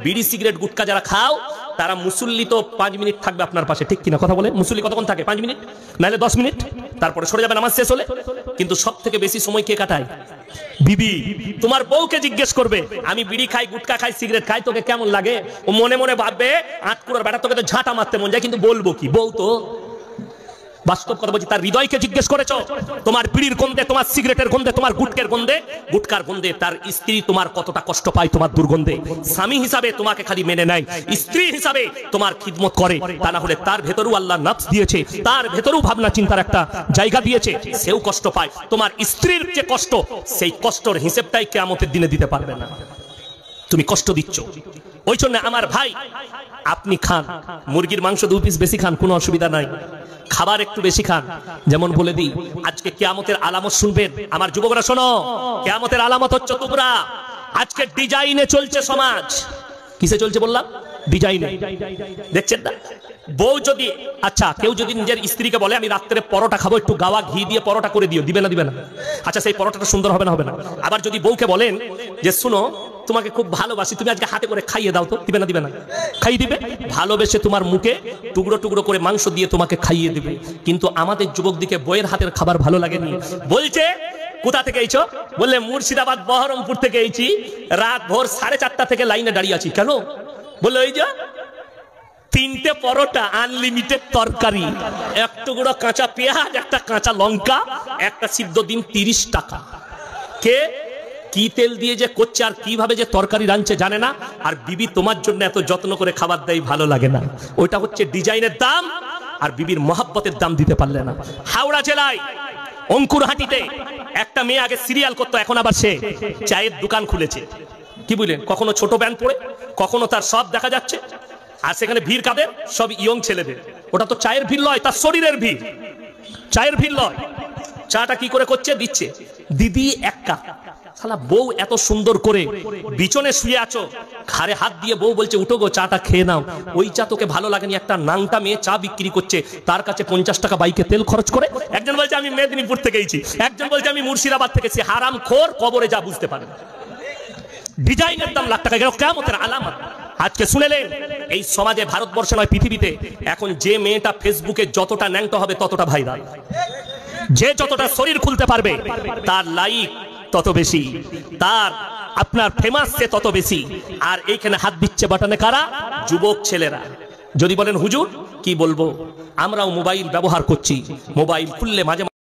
বিড়ি সিগারেট গুটকা যারা খাও তারা মুসল্লি তো 5 মিনিট থাকবে আপনার পাশে, ঠিক কিনা কথা বলে? মুসল্লি কতক্ষণ থাকে? 5 মিনিট, নাহলে 10 মিনিট, তারপরে সরে যাবে নামাজ শেষ হলে। কিন্তু সব থেকে বেশি সময় কে কাটায়? বিবি। তোমার বউকে জিজ্ঞেস করবে আমি বিড়ি খাই, গুটকা খাই, সিগারেট খাই, তোকে কেমন লাগে? ও মনে মনে ভাববে আটকুড়ার বেটা তোকে তো ঝাঁটা মারতে মন যায়, কিন্তু বলবো কি? বউ তো বাস্তব কথা বলছি, তার হৃদয়কে জিজ্ঞেস করেছো? তোমার বিড়ির গন্ধে, তোমার সিগারেটের গন্ধে, তোমার গুটকের গন্ধে, গুটকার গন্ধে তার স্ত্রী তোমার কতটা কষ্ট পায় তোমার দুর্গন্ধে? স্বামী হিসাবে তোমাকে খালি মেনে নেয়, স্ত্রী হিসাবে তোমার খিদমত করে, তা না হলে তার ভেতরেও আল্লাহ নফস দিয়েছে, তার ভেতরেও ভাবনা চিন্তার একটা জায়গা দিয়েছে, সেও কষ্ট পায়। তোমার স্ত্রীর যে কষ্ট, সেই কষ্টর হিসেবটাই কিয়ামতের দিনে দিতে পারবে না। তুমি কষ্ট দিচ্ছ। ওই জন্য আমার ভাই, আপনি খান, মুরগির মাংস 2 পিস বেশি খান, কোনো অসুবিধা নাই, খাবার একটু বেশি খান। যেমন বলে দিই, আজকে কিয়ামতের আলামত শুনবেন আমার যুবকরা, শোনো, কিয়ামতের আলামত হচ্ছে তোমরা। আজকে ডিজাইনে চলছে সমাজ। কিসে চলছে বললাম? ডিজাইনে। দেখছেন না? বউ যদি, আচ্ছা কেউ যদি নিজের স্ত্রীকে বলে আমি রাত্রে পরোটা খাবো, একটু গাওয়া ঘি দিয়ে পরোটা করে দিও, দিবে না? দিবে না? আচ্ছা সেই পরোটাটা সুন্দর হবে না? হবে না? আবার যদি বউকে বলেন যে শুনো তোমাকে খুব ভালোবাসি, তুমি আজকে হাতে করে খাইয়ে দাও, তো দিবে না? দিবে না? খাইয়ে দিবে। ভালোবেসে তোমার মুখে টুকরো টুকরো করে মাংস দিয়ে তোমাকে খাইয়ে দিবে। কিন্তু আমাদের যুবকদিকে বইয়ের হাতের খাবার ভালো লাগেনি, বলছে কোথা থেকে এইছো? বললে মুর্শিদাবাদ বহরমপুর থেকে এইছি, রাত ভোর 4:30 থেকে লাইনে দাঁড়িয়ে আছি। কেন? বললো ওই যে 3টে পরোটা, আনলিমিটেড তরকারি, এক টুকরো কাঁচা পেঁয়াজ, একটা কাঁচা লঙ্কা, একটা সিদ্ধ ডিম, 30 টাকা। কে কি তেল দিয়ে যে করছে আর কিভাবে যে তরকারি রাঁধছে জানে না। আর বিবি তোমার জন্য এত যত্ন করে খাবার দেয়, ভালো লাগে না। ওইটা হচ্ছে ডিজাইনের দাম, আর বিবির মহাব্বতের দাম দিতে পারলে না। হাওড়া জেলায় অঙ্কুরহাটিতে একটা মেয়ে আগে সিরিয়াল করতো, এখন আবার সে চায়ের দোকান খুলেছে। কি বুঝলেন? কখনো ছোট প্যান্ট পরে, কখনো তার সব দেখা যাচ্ছে। আর সেখানে ভিড় কাদের? সব ইয়ং ছেলেদের। ওটা তো চায়ের ভিড় নয়, তার শরীরের ভিড়, চায়ের ভিড় নয়। চাটা কি করে করছে? দিচ্ছে দিদি 1 কাপ। শালা বউ এত সুন্দর করে বিছনে শুয়ে আছো, ঘাড়ে হাত দিয়ে বউ বলছে উঠো গো, চাটা খেয়ে নাও। ওই চা তোকে ভালো লাগেনি, একটা নাংটা মেয়ে চা বিক্রি করছে, তার কাছে 50 টাকা বাইকে তেল খরচ করে। একজন বলছে আমি মেদিনীপুর থেকে এসেছি, একজন বলছে আমি মুর্শিদাবাদ থেকে এসেছি। হারাম খোর, কবরে যা বুঝতে পারে। ডিজাইনের দাম লাখ টাকা, গেল কিয়ামতের আলামত। আজকে শুনেলেন, এই সমাজে, ভারতবর্ষে নয় পৃথিবীতে, এখন যে মেয়েটা ফেসবুকে যতটা ন্যাংটো হবে ততটা ভাইরাল, যে যতটা শরীর খুলতে পারবে তার লাইক তত বেশি, তার আপনার ফেমাস সে তত বেশি। আর এইখানে হাত দিচ্ছে বাটনে কারা? যুবক ছেলেরা। যদি বলেন হুজুর কি বলবো, আমরাও মোবাইল ব্যবহার করছি, মোবাইল খুললে মাঝে